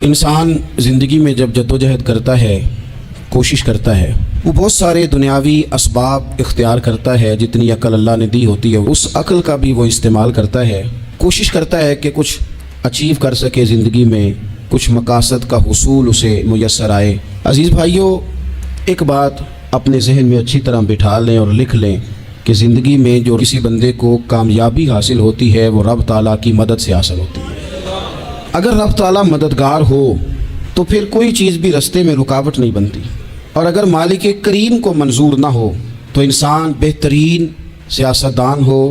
انسان زندگی میں جب جدوجہد کرتا ہے، کوشش کرتا ہے، وہ بہت سارے دنیاوی اسباب اختیار کرتا ہے، جتنی عقل اللہ نے دی ہوتی ہے اس عقل کا بھی وہ استعمال کرتا ہے، کوشش کرتا ہے کہ کچھ اچیو کر سکے زندگی میں، کچھ مقاصد کا حصول اسے میسر آئے۔ عزیز بھائیوں، ایک بات اپنے ذہن میں اچھی طرح بٹھا لیں اور لکھ لیں کہ زندگی میں جو کسی بندے کو کامیابی حاصل ہوتی ہے وہ رب تعالیٰ کی مدد سے حاصل ہوتی ہے۔ اگر رب تعالیٰ مددگار ہو تو پھر کوئی چیز بھی رستے میں رکاوٹ نہیں بنتی، اور اگر مالک کریم کو منظور نہ ہو تو انسان بہترین سیاستدان ہو،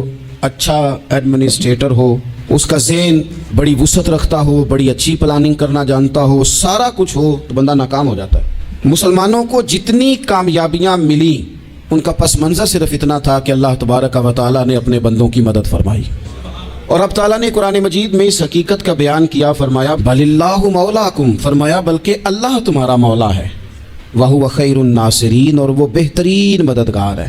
اچھا ایڈمنسٹریٹر ہو، اس کا ذہن بڑی وسعت رکھتا ہو، بڑی اچھی پلاننگ کرنا جانتا ہو، سارا کچھ ہو، تو بندہ ناکام ہو جاتا ہے۔ مسلمانوں کو جتنی کامیابیاں ملی ان کا پس منظر صرف اتنا تھا کہ اللہ تبارک و تعالیٰ نے اپنے بندوں کی مدد فرمائی، اور اب تعالیٰ نے قرآن مجید میں اس حقیقت کا بیان کیا، فرمایا بل اللہ مولاکم، فرمایا بلکہ اللہ تمہارا مولا ہے، وہو خیر الناصرین، اور وہ بہترین مددگار ہے۔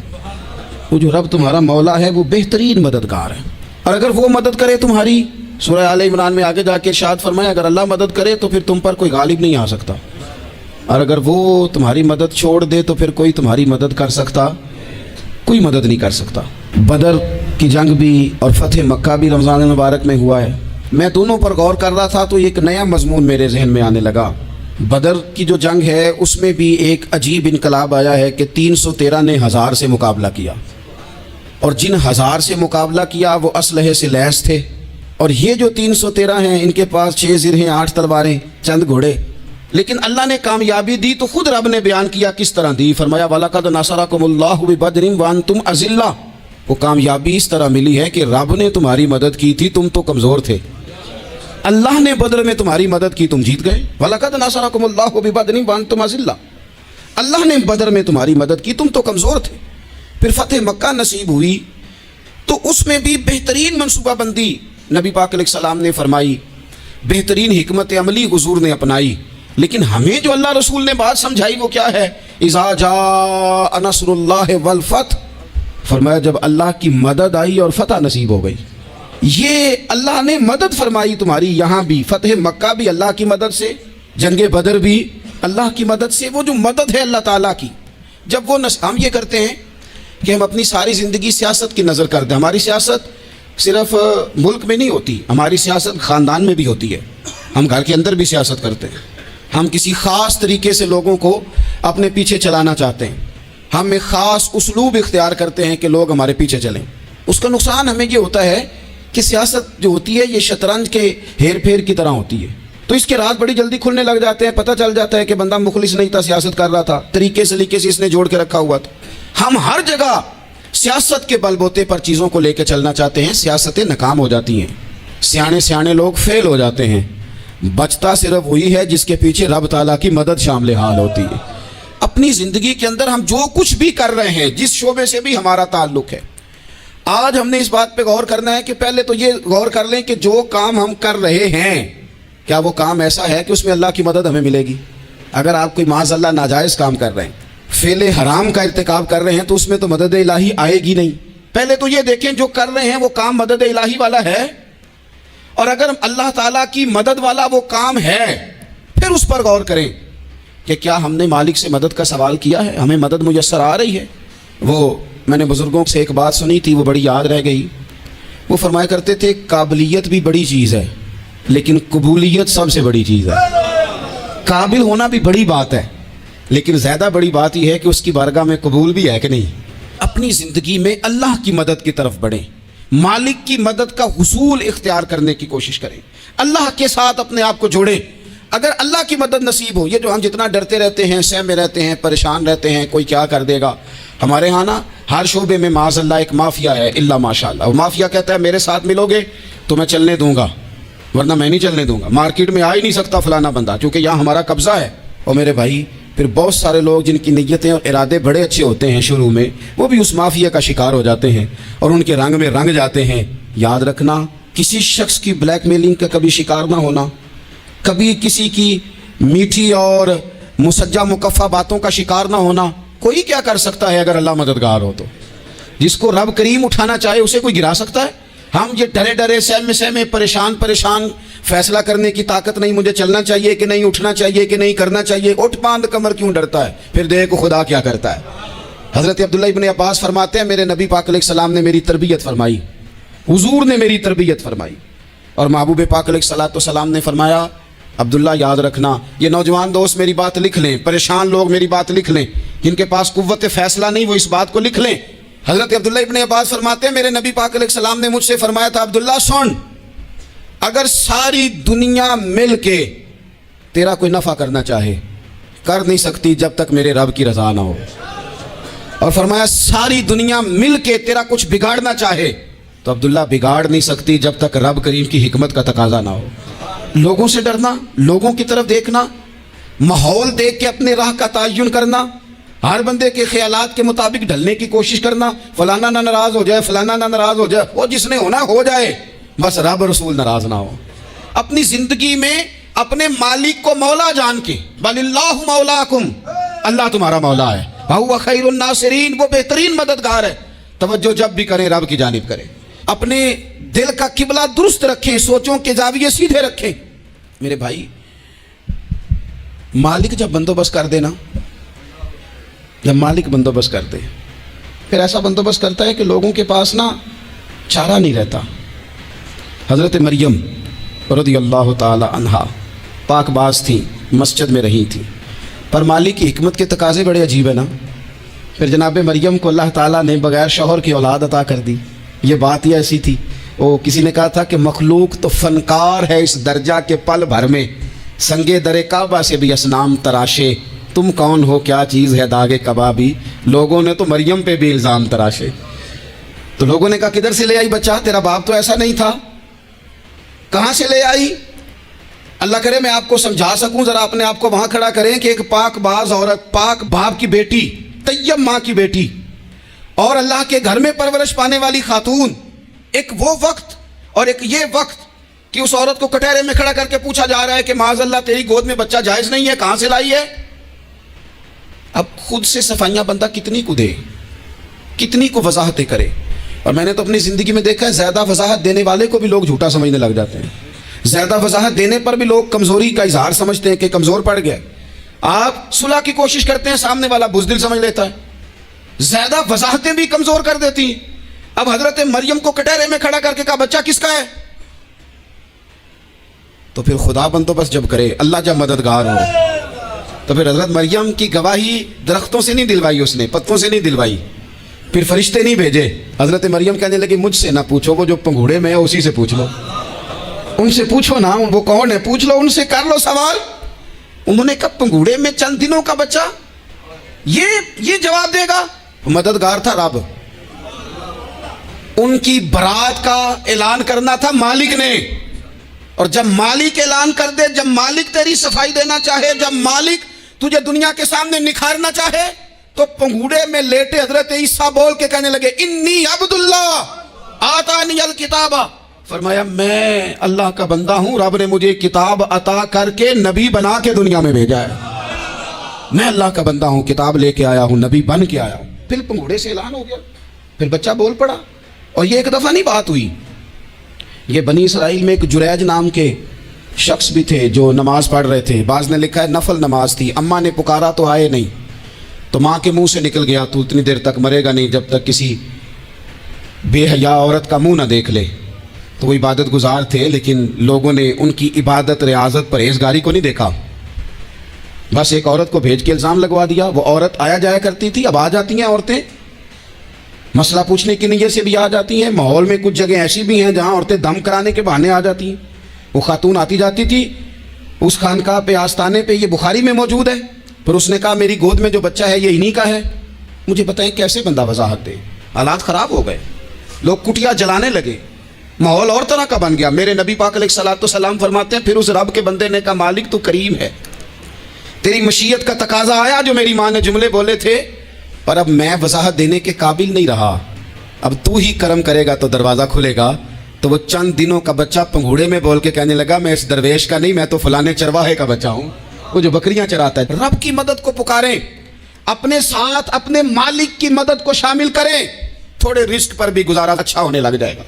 وہ جو رب تمہارا مولا ہے وہ بہترین مددگار ہے، اور اگر وہ مدد کرے تمہاری، سورہ آل عمران میں آگے جا کے ارشاد فرمایا اگر اللہ مدد کرے تو پھر تم پر کوئی غالب نہیں آ سکتا، اور اگر وہ تمہاری مدد چھوڑ دے تو پھر کوئی تمہاری مدد کر سکتا، کوئی مدد نہیں کر سکتا۔ بدر کی جنگ بھی اور فتح مکہ بھی رمضان مبارک میں ہوا ہے۔ میں دونوں پر غور کر رہا تھا تو ایک نیا مضمون میرے ذہن میں آنے لگا۔ بدر کی جو جنگ ہے اس میں بھی ایک عجیب انقلاب آیا ہے کہ 313 نے 1000 سے مقابلہ کیا، اور جن 1000 سے مقابلہ کیا وہ اسلحے سے لیس تھے، اور یہ جو 313 ہیں ان کے پاس 6 زرہیں، 8 تلواریں، چند گھوڑے، لیکن اللہ نے کامیابی دی تو خود رب نے بیان کیا کس طرح دی، فرمایا وَلَقَدْ نَصَرَكُمُ اللَّهُ بِبَدْرٍ وَأَنْتُمْ أَذِلَّةٌ۔ وہ کامیابی اس طرح ملی ہے کہ رب نے تمہاری مدد کی تھی، تم تو کمزور تھے، اللہ نے بدر میں تمہاری مدد کی، تم جیت گئے۔ وَلَقَدْ نَصَرَكُمُ اللَّهُ بِبَدْرٍ وَأَنْتُمْ أَذِلَّةٌ، اللہ نے بدر میں تمہاری مدد کی، تم تو کمزور تھے۔ پھر فتح مکہ نصیب ہوئی تو اس میں بھی بہترین منصوبہ بندی نبی پاک علیہ السلام نے فرمائی، بہترین حکمت عملی حضور نے اپنائی، لیکن ہمیں جو اللہ رسول نے بات سمجھائی وہ کیا ہے؟ اذا جاء نصر اللہ والفتح، فرمایا جب اللہ کی مدد آئی اور فتح نصیب ہو گئی۔ یہ اللہ نے مدد فرمائی تمہاری، یہاں بھی فتح مکہ بھی اللہ کی مدد سے، جنگ بدر بھی اللہ کی مدد سے۔ وہ جو مدد ہے اللہ تعالیٰ کی، جب وہ ہم یہ کرتے ہیں کہ ہم اپنی ساری زندگی سیاست کی نظر کرتے ہیں، ہماری سیاست صرف ملک میں نہیں ہوتی، ہماری سیاست خاندان میں بھی ہوتی ہے، ہم گھر کے اندر بھی سیاست کرتے ہیں، ہم کسی خاص طریقے سے لوگوں کو اپنے پیچھے چلانا چاہتے ہیں، ہم ایک خاص اسلوب اختیار کرتے ہیں کہ لوگ ہمارے پیچھے چلیں۔ اس کا نقصان ہمیں یہ ہوتا ہے کہ سیاست جو ہوتی ہے یہ شطرنج کے ہیر پھیر کی طرح ہوتی ہے، تو اس کے راز بڑی جلدی کھلنے لگ جاتے ہیں، پتہ چل جاتا ہے کہ بندہ مخلص نہیں تھا، سیاست کر رہا تھا، طریقے سے اس نے جوڑ کے رکھا ہوا تھا۔ ہم ہر جگہ سیاست کے بل بوتے پر چیزوں کو لے کے چلنا چاہتے ہیں، سیاستیں ناکام ہو جاتی ہیں، سیانے لوگ فیل ہو جاتے ہیں، بچتا صرف وہی ہے جس کے پیچھے رب تعالیٰ کی مدد شامل حال ہوتی ہے۔ اپنی زندگی کے اندر ہم جو کچھ بھی کر رہے ہیں، جس شعبے سے بھی ہمارا تعلق ہے، آج ہم نے اس بات پہ غور کرنا ہے کہ پہلے تو یہ غور کر لیں کہ جو کام ہم کر رہے ہیں کیا وہ کام ایسا ہے کہ اس میں اللہ کی مدد ہمیں ملے گی؟ اگر آپ کوئی معاذ اللہ ناجائز کام کر رہے ہیں، فعل حرام کا ارتکاب کر رہے ہیں، تو اس میں تو مدد الہی آئے گی نہیں۔ پہلے تو یہ دیکھیں جو کر رہے ہیں وہ کام مدد الہی والا ہے، اور اگر اللہ تعالیٰ کی مدد والا وہ کام ہے پھر اس پر غور کریں کہ کیا ہم نے مالک سے مدد کا سوال کیا ہے، ہمیں مدد میسر آ رہی ہے۔ وہ میں نے بزرگوں سے ایک بات سنی تھی، وہ بڑی یاد رہ گئی۔ وہ فرمایا کرتے تھے قابلیت بھی بڑی چیز ہے لیکن قبولیت سب سے بڑی چیز ہے۔ قابل ہونا بھی بڑی بات ہے لیکن زیادہ بڑی بات یہ ہے کہ اس کی بارگاہ میں قبول بھی ہے کہ نہیں۔ اپنی زندگی میں اللہ کی مدد کی طرف بڑھیں، مالک کی مدد کا حصول اختیار کرنے کی کوشش کریں، اللہ کے ساتھ اپنے آپ کو جوڑیں۔ اگر اللہ کی مدد نصیب ہو، یہ جو ہم جتنا ڈرتے رہتے ہیں، سہ میں رہتے ہیں، پریشان رہتے ہیں کوئی کیا کر دے گا، ہمارے ہاں نا ہر شعبے میں معاذ اللہ ایک مافیا ہے، الا ماشاء اللہ۔ مافیا کہتا ہے میرے ساتھ ملو گے تو میں چلنے دوں گا ورنہ میں نہیں چلنے دوں گا، مارکیٹ میں آ ہی نہیں سکتا فلانا بندہ کیونکہ یہاں ہمارا قبضہ ہے۔ اور میرے بھائی پھر بہت سارے لوگ جن کی نیتیں اور ارادے بڑے اچھے ہوتے ہیں شروع میں، وہ بھی اس مافیا کا شکار ہو جاتے ہیں اور ان کے رنگ میں رنگ جاتے ہیں۔ یاد رکھنا، کسی شخص کی بلیک میلنگ کا کبھی شکار نہ ہونا، کبھی کسی کی میٹھی اور مسجع مکفہ باتوں کا شکار نہ ہونا۔ کوئی کیا کر سکتا ہے اگر اللہ مددگار ہو تو؟ جس کو رب کریم اٹھانا چاہے اسے کوئی گرا سکتا ہے؟ ہم یہ ڈرے ڈرے سہمے سہمے پریشان پریشان فیصلہ کرنے کی طاقت نہیں، مجھے چلنا چاہیے کہ نہیں، اٹھنا چاہیے کہ نہیں، کرنا چاہیے، اٹھ باندھ کمر کیوں ڈرتا ہے؟ پھر دیکھو خدا کیا کرتا ہے۔ حضرت عبداللہ ابن عباس فرماتے ہیں میرے نبی پاک علیہ السلام نے میری تربیت فرمائی، حضور نے میری تربیت فرمائی، اور محبوب پاک علیہ السلام نے فرمایا عبداللہ یاد رکھنا، یہ نوجوان دوست میری بات لکھ لیں، پریشان لوگ میری بات لکھ لیں، جن کے پاس قوت فیصلہ نہیں وہ اس بات کو لکھ لیں۔ حضرت عبداللہ ابن عباس فرماتے ہیں میرے نبی پاک علیہ السلام نے مجھ سے فرمایا تھا عبداللہ سن، اگر ساری دنیا مل کے تیرا کوئی نفع کرنا چاہے کر نہیں سکتی جب تک میرے رب کی رضا نہ ہو، اور فرمایا ساری دنیا مل کے تیرا کچھ بگاڑنا چاہے تو عبداللہ بگاڑ نہیں سکتی جب تک رب کریم کی حکمت کا تقاضا نہ ہو۔ لوگوں سے ڈرنا، لوگوں کی طرف دیکھنا، ماحول دیکھ کے اپنے راہ کا تعین کرنا، ہر بندے کے خیالات کے مطابق ڈھلنے کی کوشش کرنا، فلانا نہ ناراض ہو جائے، فلانا نہ ناراض ہو جائے، وہ جس نے ہونا ہو جائے، بس رب رسول ناراض نہ ہو۔ اپنی زندگی میں اپنے مالک کو مولا جان کے، بل اللہ مولاکم، اللہ تمہارا مولا ہے، وہو خیر الناصرین، وہ بہترین مددگار ہے، توجہ جب بھی کریں رب کی جانب کریں، اپنے دل کا قبلہ درست رکھیں، سوچوں کے زاویے سیدھے رکھیں۔ میرے بھائی مالک جب بندوبست کر دے نا، جب مالک بندوبست کر دے پھر ایسا بندوبست کرتا ہے کہ لوگوں کے پاس نا چارہ نہیں رہتا۔ حضرت مریم رضی اللہ تعالی عنہا پاک باز تھیں، مسجد میں رہی تھیں، پر مالک کی حکمت کے تقاضے بڑے عجیب ہے نا۔ پھر جناب مریم کو اللہ تعالیٰ نے بغیر شوہر کی اولاد عطا کر دی۔ یہ بات ہی ایسی تھی، وہ کسی نے کہا تھا کہ مخلوق تو فنکار ہے اس درجہ کے پل بھر میں، سنگے در کعبہ سے بھی اصنام تراشے، تم کون ہو کیا چیز ہے داغ کبابی، لوگوں نے تو مریم پہ بھی الزام تراشے۔ تو لوگوں نے کہا کدھر سے لے آئی بچہ، تیرا باپ تو ایسا نہیں تھا، کہاں سے لے آئی؟ اللہ کرے میں آپ کو سمجھا سکوں، ذرا اپنے آپ کو وہاں کھڑا کریں کہ ایک پاک باز عورت، پاک باپ کی بیٹی، طیب ماں کی بیٹی، اور اللہ کے گھر میں پرورش پانے والی خاتون، ایک وہ وقت اور ایک یہ وقت کہ اس عورت کو کٹہرے میں کھڑا کر کے پوچھا جا رہا ہے کہ معاذ اللہ تیری گود میں بچہ جائز نہیں ہے، کہاں سے لائی ہے؟ اب خود سے صفائیاں بندہ کتنی کو دے، کتنی کو وضاحتیں کرے۔ اور میں نے تو اپنی زندگی میں دیکھا ہے زیادہ وضاحت دینے والے کو بھی لوگ جھوٹا سمجھنے لگ جاتے ہیں، زیادہ وضاحت دینے پر بھی لوگ کمزوری کا اظہار سمجھتے ہیں کہ کمزور پڑ گئے۔ آپ صلح کی کوشش کرتے ہیں، سامنے والا بزدل سمجھ لیتا ہے، زیادہ وضاحتیں بھی کمزور کر دیتی ہیں۔ اب حضرت مریم کو کٹہرے میں کھڑا کر کے کہا بچہ کس کا ہے؟ تو پھر خدا بندوبست جب کرے، اللہ جب مددگار ہو، تو پھر حضرت مریم کی گواہی درختوں سے نہیں دلوائی، اس نے پتوں سے نہیں دلوائی، پھر فرشتے نہیں بھیجے۔ حضرت مریم کہنے لگی مجھ سے نہ پوچھو، وہ جو پنگھوڑے میں ہے اسی سے پوچھ لو، ان سے پوچھو نا، وہ کون ہے پوچھ لو، ان سے کر لو سوال۔ انہوں نے کہا پنگھوڑے میں چند دنوں کا بچہ، یہ جواب دے گا؟ مددگار تھا رب، ان کی برات کا اعلان کرنا تھا مالک نے، اور جب مالک اعلان کر دے، جب مالک تیری صفائی دینا چاہے، جب مالک تجھے دنیا کے سامنے نکھارنا چاہے، تو پنگھوڑے میں لیٹے حضرت عیسیٰ بول کے کہنے لگے انی عبداللہ آتانی الکتاب، فرمایا میں اللہ کا بندہ ہوں، رب نے مجھے کتاب عطا کر کے نبی بنا کے دنیا میں بھیجا ہے، میں اللہ کا بندہ ہوں، کتاب لے کے آیا ہوں، نبی بن کے آیا ہوں۔ پھر پنگھوڑے سے اعلان ہو گیا، پھر بچہ بول پڑا۔ اور یہ ایک دفعہ نہیں بات ہوئی، یہ بنی اسرائیل میں ایک جریج نام کے شخص بھی تھے جو نماز پڑھ رہے تھے، بعض نے لکھا ہے نفل نماز تھی، اماں نے پکارا تو آئے نہیں، تو ماں کے منہ سے نکل گیا تو اتنی دیر تک مرے گا نہیں جب تک کسی بے حیا عورت کا منہ نہ دیکھ لے۔ تو وہ عبادت گزار تھے، لیکن لوگوں نے ان کی عبادت، ریاضت، پرہیزگاری کو نہیں دیکھا، بس ایک عورت کو بھیج کے الزام لگوا دیا۔ وہ عورت آیا جایا کرتی تھی، اب آ جاتی ہیں عورتیں، مسئلہ پوچھنے کی نیت سے بھی آ جاتی ہیں۔ ماحول میں کچھ جگہ ایسی بھی ہیں جہاں عورتیں دم کرانے کے بہانے آ جاتی ہیں۔ وہ خاتون آتی جاتی تھی اس خانقاہ پہ، آستانے پہ، یہ بخاری میں موجود ہے۔ پھر اس نے کہا میری گود میں جو بچہ ہے یہ انہی کا ہے، مجھے بتائیں کیسے بندہ وضاحت دے۔ حالات خراب ہو گئے، لوگ کٹیا جلانے لگے، ماحول اور طرح کا بن گیا۔ میرے نبی پاک علیہ الصلوۃ والسلام فرماتے ہیں پھر اس رب کے بندے نے کہا مالک تو کریم ہے، تیری مشیت کا تقاضا آیا جو میری ماں نے جملے بولے تھے، پر اب میں وضاحت دینے کے قابل نہیں رہا، اب تو ہی کرم کرے گا تو دروازہ کھلے گا۔ تو وہ چند دنوں کا بچہ پنگھوڑے میں بول کے کہنے لگا میں اس درویش کا نہیں، میں تو فلانے چرواہے کا بچہ ہوں، وہ جو بکریاں چراتا ہے۔ رب کی مدد کو پکاریں، اپنے ساتھ اپنے مالک کی مدد کو شامل کریں، تھوڑے رزق پر بھی گزارا اچھا ہونے لگ جائے گا۔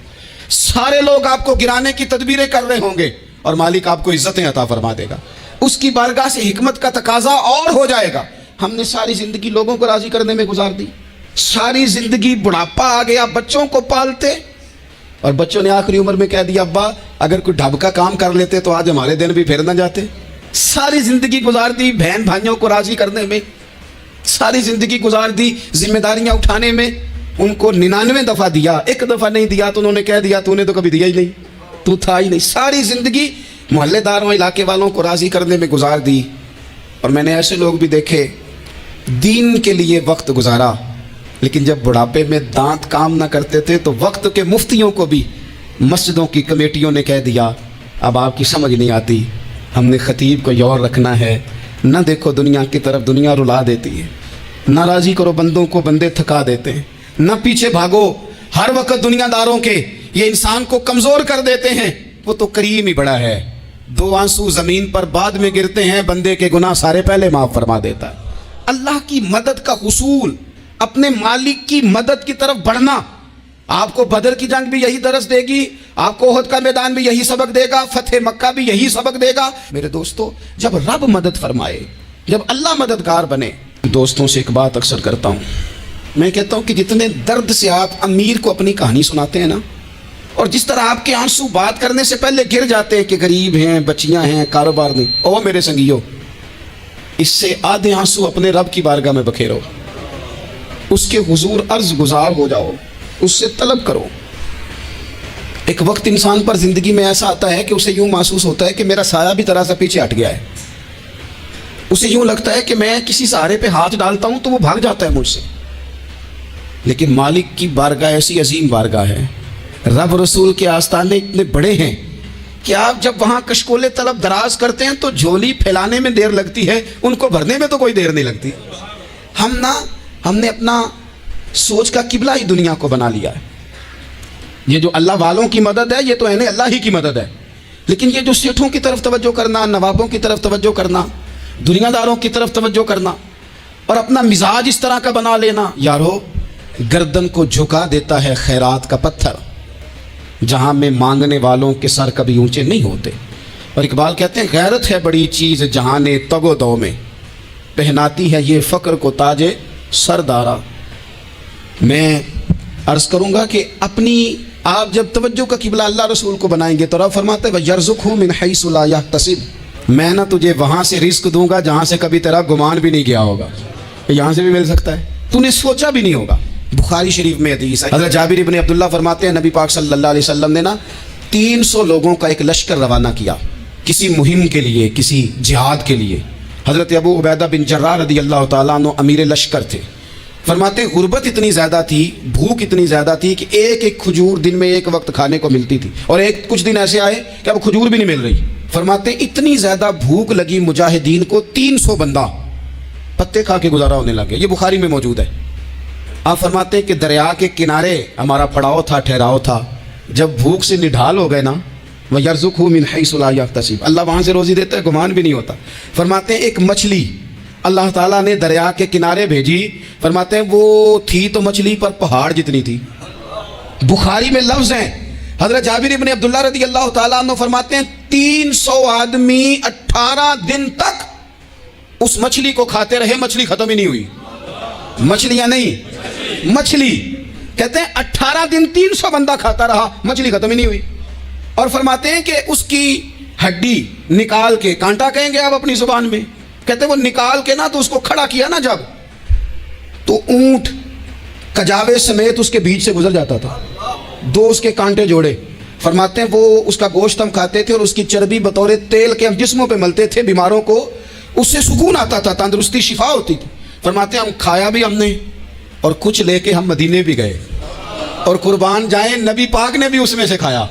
سارے لوگ آپ کو گرانے کی تدبیریں کر رہے ہوں گے اور مالک آپ کو عزتیں عطا فرما دے گا. اس کی بارگاہ سے حکمت کا تقاضا اور ہو جائے گا. ہم نے ساری زندگی لوگوں کو راضی کرنے میں گزار دی. ساری زندگی بڑھاپا آ گیا بچوں کو پالتے, اور بچوں نے آخری عمر میں کہہ دیا ابا اگر کوئی ڈھب کا کام کر لیتے تو آج ہمارے دن بھی پھر نہ جاتے. ساری زندگی گزار دی بہن بھائیوں کو راضی کرنے میں, ساری زندگی گزار دی ذمہ داریاں اٹھانے میں. ان کو 99 دفعہ دیا, ایک دفعہ نہیں دیا تو انہوں نے کہہ دیا تو نے تو کبھی دیا ہی نہیں, تو تھا ہی نہیں. ساری زندگی محلے داروں علاقے والوں کو راضی کرنے میں گزار دی. اور میں نے ایسے لوگ بھی دیکھے دین کے لیے وقت گزارا, لیکن جب بڑھاپے میں دانت کام نہ کرتے تھے تو وقت کے مفتیوں کو بھی مسجدوں کی کمیٹیوں نے کہہ دیا اب آپ کی سمجھ نہیں آتی, ہم نے خطیب کو یور رکھنا ہے, نہ دیکھو دنیا کی طرف دنیا رلا دیتی ہے, نہ راضی کرو بندوں کو بندے تھکا دیتے ہیں, نہ پیچھے بھاگو ہر وقت دنیا داروں کے, یہ انسان کو کمزور کر دیتے ہیں. وہ تو کریم ہی بڑا ہے, 2 آنسو زمین پر بعد میں گرتے ہیں, بندے کے گناہ سارے پہلے معاف فرما دیتا ہے. اللہ کی مدد کا حصول, اپنے مالک کی مدد کی طرف بڑھنا. آپ کو بدر کی جنگ بھی یہی درس دے گی, آپ کو احد کا میدان بھی یہی سبق دے گا, فتح مکہ بھی یہی سبق دے گا. میرے دوستو, جب رب مدد فرمائے, جب اللہ مددگار بنے. دوستوں سے ایک بات اکثر کرتا ہوں, میں کہتا ہوں کہ جتنے درد سے آپ امیر کو اپنی کہانی سناتے ہیں نا, اور جس طرح آپ کے آنسو بات کرنے سے پہلے گر جاتے ہیں کہ غریب ہیں, بچیاں ہیں, کاروبار نہیں, او میرے سنگیو, اس سے آدھے آنسو اپنے رب کی بارگاہ میں بکھیرو, اس کے حضور عرض گزار ہو جاؤ, اس سے طلب کرو. ایک وقت انسان پر زندگی میں ایسا آتا ہے کہ اسے یوں محسوس ہوتا ہے کہ میرا سایہ بھی طرح سے پیچھے ہٹ گیا ہے. اسے یوں لگتا ہے کہ میں کسی سہارے پہ ہاتھ ڈالتا ہوں تو وہ بھاگ جاتا ہے مجھ سے. لیکن مالک کی بارگاہ ایسی عظیم بارگاہ ہے, رب رسول کے آستانے اتنے بڑے ہیں کہ آپ جب وہاں کشکول طلب دراز کرتے ہیں تو جھولی پھیلانے میں دیر لگتی ہے, ان کو بھرنے میں تو کوئی دیر نہیں لگتی. ہم نے اپنا سوچ کا قبلہ ہی دنیا کو بنا لیا ہے. یہ جو اللہ والوں کی مدد ہے یہ تو ہے اللہ ہی کی مدد ہے, لیکن یہ جو سیٹھوں کی طرف توجہ کرنا, نوابوں کی طرف توجہ کرنا, دنیا داروں کی طرف توجہ کرنا, اور اپنا مزاج اس طرح کا بنا لینا, یارو گردن کو جھکا دیتا ہے خیرات کا پتھر, جہاں میں مانگنے والوں کے سر کبھی اونچے نہیں ہوتے. اور اقبال کہتے ہیں غیرت ہے بڑی چیز جہاں نے تگ و دو میں, پہناتی ہے یہ فقر کو تاج سردارا. میں عرض کروں گا کہ اپنی آپ جب توجہ کا قبلہ اللہ رسول کو بنائیں گے تو رب فرماتا ہے وَيَرْزُقْهُ مِنْ حَيْثُ لَا يَحْتَسِبُ, میں نہ تجھے وہاں سے رزق دوں گا جہاں سے کبھی تیرا گمان بھی نہیں گیا ہوگا. یہاں سے بھی مل سکتا ہے, تو نے سوچا بھی نہیں ہوگا. بخاری شریف میں حدیث ہے, حضرت جابر ابن عبداللہ فرماتے ہیں نبی پاک صلی اللہ علیہ وسلم نے 300 لوگوں کا ایک لشکر روانہ کیا کسی مہم کے لیے, کسی جہاد کے لیے. حضرت ابو عبیدہ بن جراح رضی اللہ تعالیٰ عنہ امیر لشکر تھے. فرماتے ہیں غربت اتنی زیادہ تھی, بھوک اتنی زیادہ تھی کہ ایک کھجور دن میں ایک وقت کھانے کو ملتی تھی, اور کچھ دن ایسے آئے کہ اب کھجور بھی نہیں مل رہی. فرماتے ہیں اتنی زیادہ بھوک لگی مجاہدین کو 300 بندہ پتے کھا کے گزارا ہونے لگے. یہ بخاری میں موجود ہے. آپ فرماتے ہیں کہ دریا کے کنارے ہمارا پڑاؤ تھا, ٹھہراؤ تھا. جب بھوک سے نڈھال ہو گئے نا, وَيَرْزُقْهُ مِنْ حَيْثُ لَا يَحْتَسِبُ, اللہ وہاں سے روزی دیتا ہے, گمان بھی نہیں ہوتا. فرماتے ہیں ایک مچھلی اللہ تعالیٰ نے دریا کے کنارے بھیجی. فرماتے ہیں وہ تھی تو مچھلی پر پہاڑ جتنی تھی. بخاری میں لفظ ہیں, حضرت جابر ابن عبداللہ رضی اللہ تعالیٰ عنہ فرماتے ہیں 300 آدمی 18 دن تک اس مچھلی کو کھاتے رہے, مچھلی ختم ہی نہیں ہوئی. مچھلیاں نہیں, مچھلی. کہتے ہیں 18 دن 300 بندہ کھاتا رہا, مچھلی ختم ہی نہیں ہوئی. اور فرماتے ہیں کہ اس کی ہڈی نکال کے, کانٹا کہیں گے آپ اپنی زبان میں, کہتے ہیں وہ نکال کے نا تو اس کو کھڑا کیا نا جب, تو اونٹ کجاوے سمیت اس کے بیچ سے گزر جاتا تھا, 2 اس کے کانٹے جوڑے. فرماتے ہیں وہ اس کا گوشت ہم کھاتے تھے اور اس کی چربی بطور تیل کے ہم جسموں پہ ملتے تھے, بیماروں کو اس سے سکون آتا تھا, تندرستی شفا ہوتی تھی. فرماتے ہیں ہم کھایا بھی ہم نے, اور کچھ لے کے ہم مدینے بھی گئے, اور قربان جائیں نبی پاک نے بھی اس میں سے کھایا.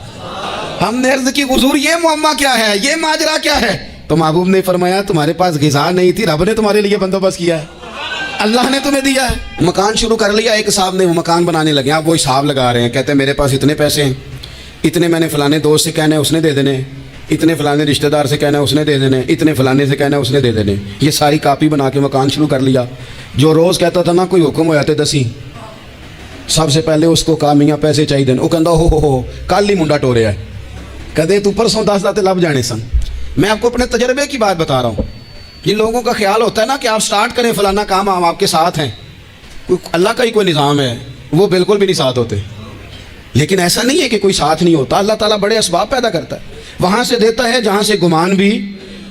ہم نے عرض کی حضور یہ معمہ کیا ہے, یہ ماجرا کیا ہے؟ تو محبوب نے فرمایا تمہارے پاس غذا نہیں تھی, رب نے تمہارے لیے بندوبست کیا ہے, اللہ نے تمہیں دیا ہے. مکان شروع کر لیا ایک صاحب نے, وہ مکان بنانے لگے. آپ وہ حساب لگا رہے ہیں, کہتے ہیں میرے پاس اتنے پیسے ہیں, اتنے میں نے فلانے دوست سے کہنا ہے اس نے دے دینے, اتنے فلانے رشتہ دار سے کہنا ہے اس نے دے دینے, اتنے فلانے سے کہنا ہے اس نے دے دینے. یہ ساری کاپی بنا کے مکان شروع کر لیا. جو روز کہتا تھا نا کوئی حکم ہو جاتے 10 ہی, سب سے پہلے اس کو کہا میاں پیسے چاہیے وہ کہندا ہو کل ہی منڈا ٹوریا ہے کدے تو پرسوں دس داتے لب جانے سن. میں آپ کو اپنے تجربے کی بات بتا رہا ہوں. جن لوگوں کا خیال ہوتا ہے نا کہ آپ سٹارٹ کریں فلانا کام ہم آپ کے ساتھ ہیں, اللہ کا ہی کوئی نظام ہے, وہ بالکل بھی نہیں ساتھ ہوتے. لیکن ایسا نہیں ہے کہ کوئی ساتھ نہیں ہوتا, اللہ تعالیٰ بڑے اسباب پیدا کرتا ہے, وہاں سے دیتا ہے جہاں سے گمان بھی.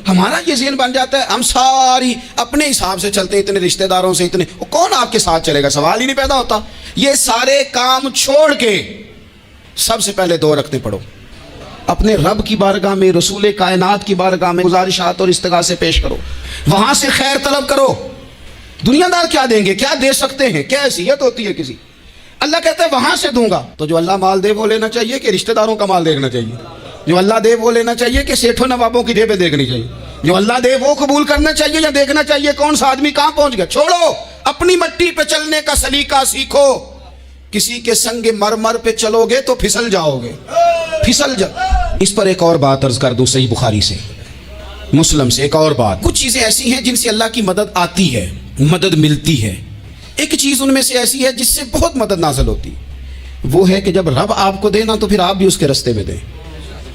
ہمارا یہ ذہن بن جاتا ہے ہم ساری اپنے حساب سے چلتے ہیں, اتنے رشتہ داروں سے اتنے, کون آپ کے ساتھ چلے گا, سوال ہی نہیں پیدا ہوتا. یہ سارے کام چھوڑ کے سب سے پہلے 2 رکعتیں پڑھو, اپنے رب کی بارگاہ میں, رسول کائنات کی بارگاہ میں گزارشات اور استغاثے پیش کرو, وہاں سے خیر طلب کرو. دنیا دار کیا دیں گے, کیا دے سکتے ہیں, کیا حیثیت ہوتی ہے کسی. اللہ کہتا ہے وہاں سے دوں گا. تو جو اللہ مال دے وہ لینا چاہیے کہ رشتہ داروں کا مال دیکھنا چاہیے؟ جو اللہ دے وہ لینا چاہیے کہ سیٹھوں نوابوں کی جیبیں دیکھنی چاہیے؟ جو اللہ دے وہ قبول کرنا چاہیے یا دیکھنا چاہیے کون سا آدمی کہاں پہنچ گیا؟ چھوڑو, اپنی مٹی پہ چلنے کا سلیقہ سیکھو. کسی کے سنگ مرمر پہ چلو گے تو پھسل جاؤ گے, پھسل جاؤ. اس پر ایک اور بات عرض کر دوں, صحیح بخاری سے, مسلم سے. ایک اور بات, کچھ چیزیں ایسی ہیں جن سے اللہ کی مدد آتی ہے, مدد ملتی ہے. ایک چیز ان میں سے ایسی ہے جس سے بہت مدد نازل ہوتی, وہ ہے کہ جب رب آپ کو دے نا تو پھر آپ بھی اس کے رستے میں دیں,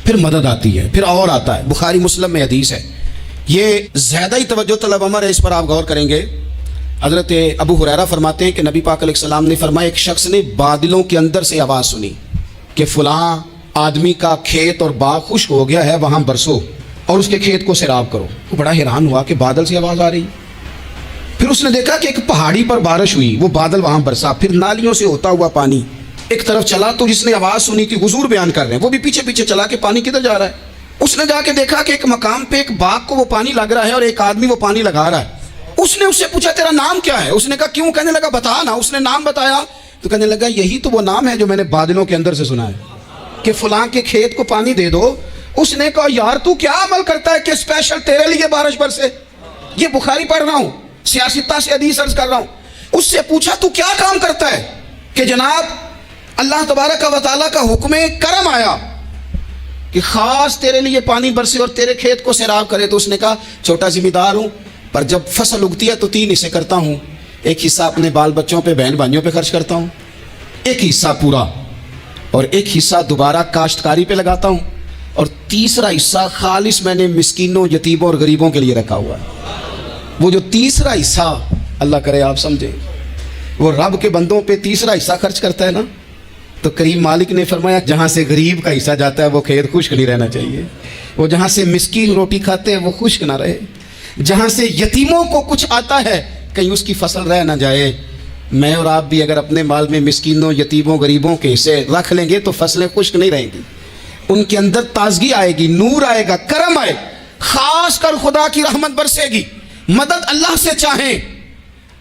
پھر مدد آتی ہے, پھر اور آتا ہے. بخاری مسلم میں حدیث ہے, یہ زیادہ ہی توجہ طلب امر ہے, اس پر آپ غور کریں گے. حضرت ابو ہریرہ فرماتے ہیں کہ نبی پاک علیہ السلام نے فرمایا ایک شخص نے بادلوں کے اندر سے آواز سنی کہ فلاں آدمی کا کھیت اور باغ خشک ہو گیا ہے, وہاں برسو اور اس کے کھیت کو سیراب کرو. وہ بڑا حیران ہوا کہ بادل سے آواز آ رہی. پھر اس نے دیکھا کہ ایک پہاڑی پر بارش ہوئی, وہ بادل وہاں برسا, پھر نالیوں سے ہوتا ہوا پانی ایک طرف چلا. تو جس نے آواز سنی تھی, حضور بیان کر رہے ہیں, وہ بھی پیچھے پیچھے چلا کہ پانی کدھر جا رہا ہے. اس نے جا کے دیکھا کہ ایک مقام پہ ایک باغ کو وہ پانی لگ رہا ہے اور ایک آدمی وہ پانی لگا رہا ہے. اس نے اس سے پوچھا تیرا نام کیا ہے؟ اس نے کہا کیوں؟ کہنے لگا بتا نا. اس نے نام بتایا تو کہنے لگا یہی تو وہ نام ہے جو میں نے بادلوں کے اندر سے سنا ہے کہ فلاں کے کھیت کو پانی دے دو. اس نے کہا یار تو کیا عمل کرتا ہے کہ اسپیشل تیرے لیے بارش برسے. یہ بخاری پڑھ رہا ہوں, سیاستہ سے حدیث عرض کر رہا ہوں. اس سے پوچھا تو کیا کام کرتا ہے کہ جناب اللہ تبارک و تعالیٰ کا حکم کرم آیا کہ خاص تیرے لیے پانی برسے اور تیرے کھیت کو سیراب کرے. تو اس نے کہا چھوٹا ذمہ دار ہوں, پر جب فصل اگتی ہے تو 3 حصے کرتا ہوں. ایک حصہ اپنے بال بچوں پہ, بہن بھائیوں پہ خرچ کرتا ہوں, ایک حصہ پورا, اور ایک حصہ دوبارہ کاشتکاری پہ لگاتا ہوں, اور تیسرا حصہ خالص میں نے مسکینوں, یتیموں اور غریبوں کے لیے رکھا ہوا ہے. وہ جو تیسرا حصہ, اللہ کرے آپ سمجھے, وہ رب کے بندوں پہ تیسرا حصہ خرچ کرتا ہے نا, تو کریم مالک نے فرمایا جہاں سے غریب کا حصہ جاتا ہے وہ کھیت خشک نہیں رہنا چاہیے. وہ جہاں سے مسکین روٹی کھاتے ہیں وہ خشک نہ رہے. جہاں سے یتیموں کو کچھ آتا ہے کہیں اس کی فصل رہ نہ جائے. میں اور آپ بھی اگر اپنے مال میں مسکینوں, یتیموں, غریبوں کے حصے رکھ لیں گے تو فصلیں خشک نہیں رہیں گی. ان کے اندر تازگی آئے گی, نور آئے گا, کرم آئے, خاص کر خدا کی رحمت برسے گی. مدد اللہ سے چاہیں,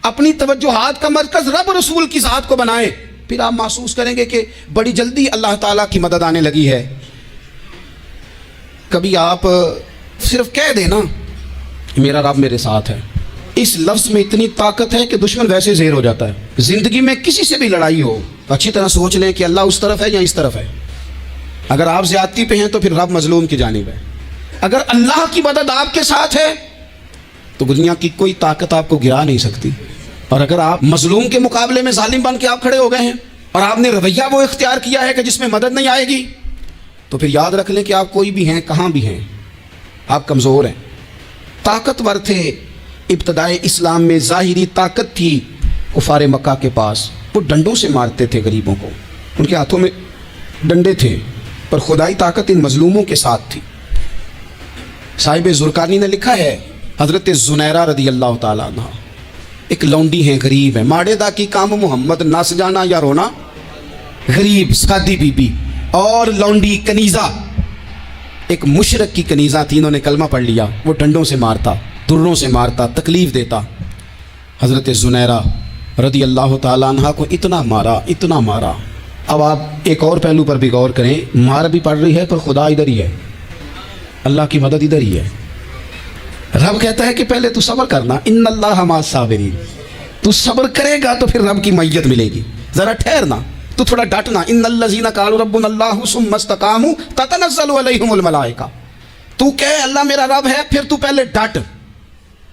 اپنی توجہات کا مرکز رب رسول کی ذات کو بنائیں, پھر آپ محسوس کریں گے کہ بڑی جلدی اللہ تعالیٰ کی مدد آنے لگی ہے. کبھی آپ صرف کہہ دیں نا میرا رب میرے ساتھ ہے, اس لفظ میں اتنی طاقت ہے کہ دشمن ویسے زہر ہو جاتا ہے. زندگی میں کسی سے بھی لڑائی ہو تو اچھی طرح سوچ لیں کہ اللہ اس طرف ہے یا اس طرف ہے. اگر آپ زیادتی پہ ہیں تو پھر رب مظلوم کی جانب ہے. اگر اللہ کی مدد آپ کے ساتھ ہے تو دنیا کی کوئی طاقت آپ کو گرا نہیں سکتی. اور اگر آپ مظلوم کے مقابلے میں ظالم بن کے آپ کھڑے ہو گئے ہیں اور آپ نے رویہ وہ اختیار کیا ہے کہ جس میں مدد نہیں آئے گی, تو پھر یاد رکھ لیں کہ آپ کوئی بھی ہیں, کہاں بھی ہیں, آپ کمزور ہیں. طاقتور تھے ابتدائے اسلام میں, ظاہری طاقت تھی کفار مکہ کے پاس, وہ ڈنڈوں سے مارتے تھے غریبوں کو, ان کے ہاتھوں میں ڈنڈے تھے, پر خدائی طاقت ان مظلوموں کے ساتھ تھی. صاحب زرقانی نے لکھا ہے حضرت زنیرہ رضی اللہ تعالیٰ عنہ ایک لونڈی ہیں, غریب ہیں, ماڑے دا کی کام محمد نس جانا یا رونا, غریب سادی بی بی اور لونڈی کنیزہ, ایک مشرک کی کنیزہ تھی, انہوں نے کلمہ پڑھ لیا. وہ ڈنڈوں سے مارتا, دروں سے مارتا, تکلیف دیتا. حضرت زنیرہ رضی اللہ تعالیٰ عنہ کو اتنا مارا, اتنا مارا. اب آپ ایک اور پہلو پر بھی غور کریں, مار بھی پڑ رہی ہے پر خدا ادھر ہی ہے, اللہ کی مدد ادھر ہی ہے. رب کہتا ہے کہ پہلے تو صبر کرنا, ان اللہ مع الصابرین, تو صبر کرے گا تو پھر رب کی معیت ملے گی. ذرا ٹھہرنا, تو تھوڑا ڈٹنا. ان الذین قالوا ربنا اللہ ثم استقاموا تتنزل علیہم الملائکہ, تو کہے اللہ میرا رب ہے, پھر تو پہلے ڈٹ,